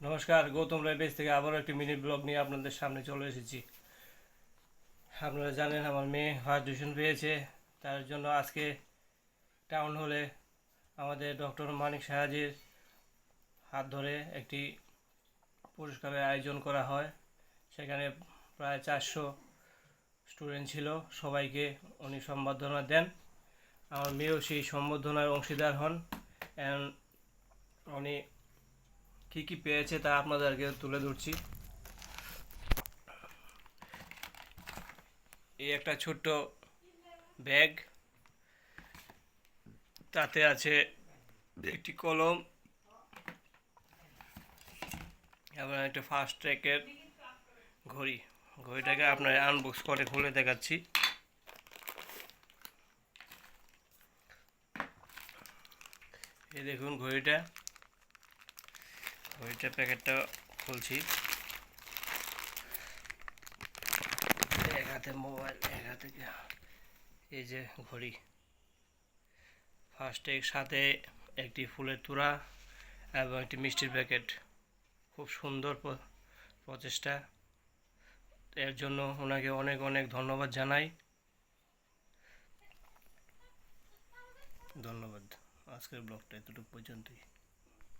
নমস্কার, গৌতম রায় পেজ থেকে আবারও একটি মিনি ব্লগ নিয়ে আপনাদের সামনে চলে এসেছি। আপনারা জানেন আমার মেয়ে ফার্স্ট ডিভিশন পেয়েছে, তার জন্য আজকে টাউন হলে আমাদের ডক্টর মানিক সাহাজির হাত ধরে একটি পুরস্কারের আয়োজন করা হয়। সেখানে প্রায় 400 স্টুডেন্ট ছিল, সবাইকে উনি সম্বর্ধনা দেন। আমার মেয়েও সেই সম্বর্ধনার অংশীদার হন। উনি কী কী পেয়েছে তা আপনাদেরকে তুলে ধরছি। এই একটা ছোট্ট ব্যাগ, তাতে আছে একটি কলম এবং একটা ফাস্ট ট্র্যাকের ঘড়ি। ঘড়িটাকে আপনার আনবক্স করে খুলে দেখাচ্ছি। এই দেখুন ঘড়িটার প্যাকেটটা খুলছি। এক হাতে মোবাইল, এক হাতে এই যে ঘড়ি, ফার্স্ট ট্র্যাক, সাথে একটি ফুলের তোড়া এবং একটি মিষ্টির প্যাকেট। খুব সুন্দর প্রচেষ্টা, এর জন্য ওনাকে অনেক অনেক ধন্যবাদ জানাই। ধন্যবাদ। আজকের ব্লগটা এতটুকু পর্যন্তই।